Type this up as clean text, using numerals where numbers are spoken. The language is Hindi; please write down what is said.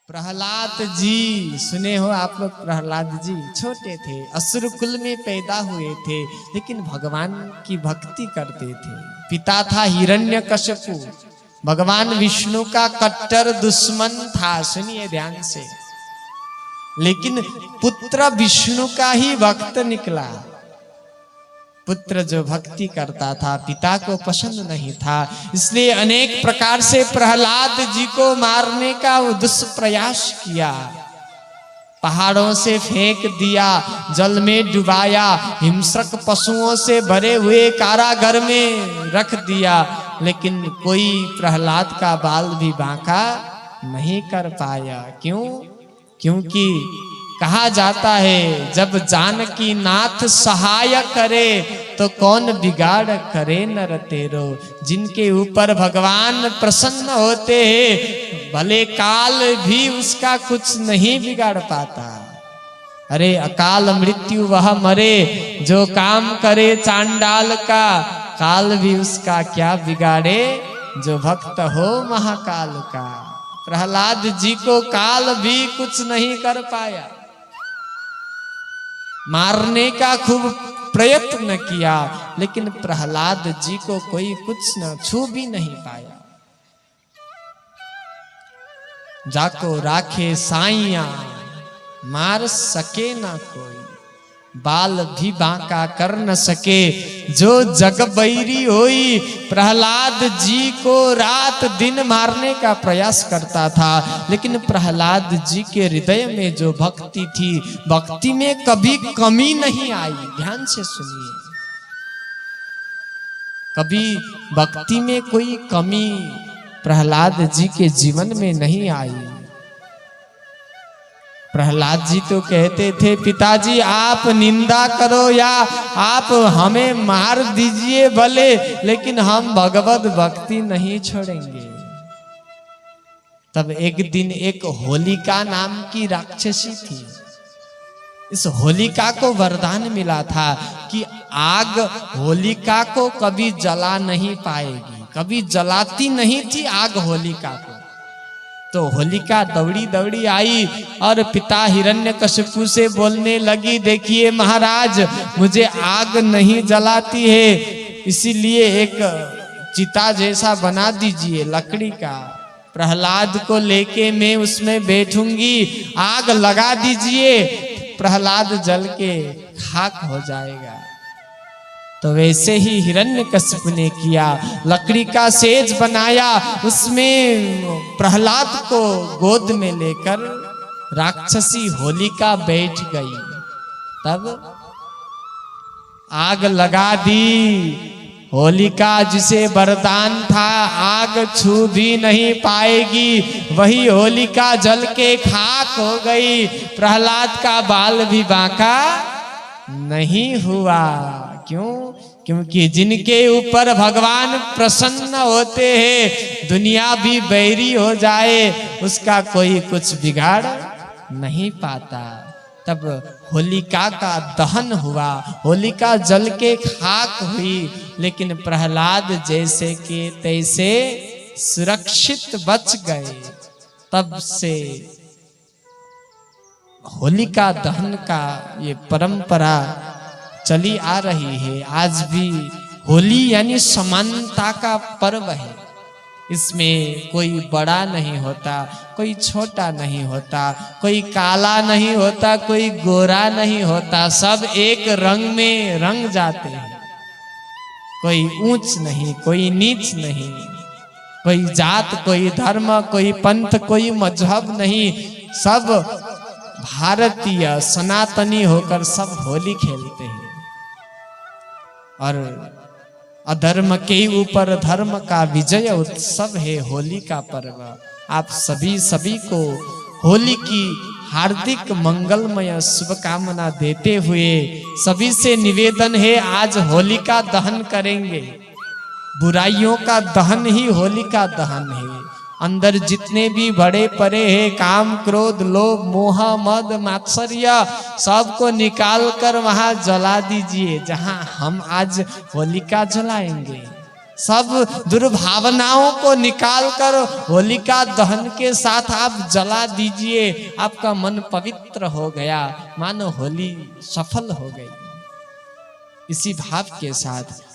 प्रहलाद जी सुने हो आप लोग। प्रहलाद जी छोटे थे, असुर कुल में पैदा हुए थे, लेकिन भगवान की भक्ति करते थे। पिता था हिरण्यकश्यपु, भगवान विष्णु का कट्टर दुश्मन था। सुनिए ध्यान से। लेकिन पुत्र विष्णु का ही भक्त निकला। पुत्र जो भक्ति करता था पिता को पसंद नहीं था, इसलिए अनेक प्रकार से प्रहलाद जी को मारने का दुष्प्रयास किया। पहाड़ों से फेंक दिया, जल में डुबाया, हिंसक पशुओं से भरे हुए कारागार में रख दिया, लेकिन कोई प्रहलाद का बाल भी बांका नहीं कर पाया। क्यों? क्योंकि कहा जाता है जब जानकी नाथ सहाय करे तो कौन बिगाड़ करे नर तेरो। जिनके ऊपर भगवान प्रसन्न होते हैं भले काल भी उसका कुछ नहीं बिगाड़ पाता। अरे अकाल मृत्यु वह मरे जो काम करे चांडाल का, काल भी उसका क्या बिगाड़े जो भक्त हो महाकाल का। प्रहलाद जी को काल भी कुछ नहीं कर पाया। मारने का खूब प्रयत्न किया, लेकिन प्रहलाद जी को कोई कुछ न छू भी नहीं पाया। जाको राखे साइया मार सके ना कोई, बाल भी बांका कर न सके जो जग बैरी होई। प्रहलाद जी को रात दिन मारने का प्रयास करता था, लेकिन प्रहलाद जी के हृदय में जो भक्ति थी, भक्ति में कभी कमी नहीं आई। ध्यान से सुनिए, कभी भक्ति में कोई कमी प्रहलाद जी के जीवन में नहीं आई। प्रहलाद जी तो कहते थे पिताजी आप निंदा करो या आप हमें मार दीजिए भले, लेकिन हम भगवत भक्ति नहीं छोड़ेंगे। तब एक दिन एक होलिका नाम की राक्षसी थी। इस होलिका को वरदान मिला था कि आग होलिका को कभी जला नहीं पाएगी, कभी जलाती नहीं थी आग होलिका को। तो होलिका दौड़ी दौड़ी आई और पिता हिरण्यकश्यपु से बोलने लगी, देखिए महाराज मुझे आग नहीं जलाती है, इसीलिए एक चिता जैसा बना दीजिए लकड़ी का। प्रहलाद को लेके मैं उसमें बैठूंगी, आग लगा दीजिए, प्रहलाद जल के खाक हो जाएगा। तो वैसे ही हिरण्यकश्यप ने किया, लकड़ी का सेज बनाया, उसमें प्रहलाद को गोद में लेकर राक्षसी होलिका बैठ गई। तब आग लगा दी। होलिका जिसे वरदान था आग छू भी नहीं पाएगी, वही होलिका जल के खाक हो गई। प्रहलाद का बाल भी बांका नहीं हुआ। क्यों? क्योंकि जिनके ऊपर भगवान प्रसन्न होते हैं, दुनिया भी बैरी हो जाए उसका कोई कुछ बिगाड़ नहीं पाता। तब होलिका का दहन हुआ, होलिका जल के खाक हुई, लेकिन प्रहलाद जैसे के तैसे सुरक्षित बच गए। तब से होलिका दहन का ये परंपरा चली आ रही है। आज भी होली यानी समानता का पर्व है। इसमें कोई बड़ा नहीं होता, कोई छोटा नहीं होता, कोई काला नहीं होता, कोई गोरा नहीं होता, सब एक रंग में रंग जाते हैं। कोई ऊंच नहीं, कोई नीच नहीं, कोई जात, कोई धर्म, कोई पंथ, कोई मजहब नहीं, सब भारतीय सनातनी होकर सब होली खेलते हैं। और अधर्म के ऊपर धर्म का विजय उत्सव है होली का पर्व। आप सभी को होली की हार्दिक मंगलमय शुभकामना देते हुए सभी से निवेदन है, आज होली का दहन करेंगे। बुराइयों का दहन ही होली का दहन है। अंदर जितने भी बड़े पड़े हैं काम क्रोध लोभ मोह मद मात्सर्य, सबको निकाल कर वहां जला दीजिए जहां हम आज होलिका जलाएंगे। सब दुर्भावनाओं को निकाल कर होलिका दहन के साथ आप जला दीजिए, आपका मन पवित्र हो गया, मानो होली सफल हो गई। इसी भाव के साथ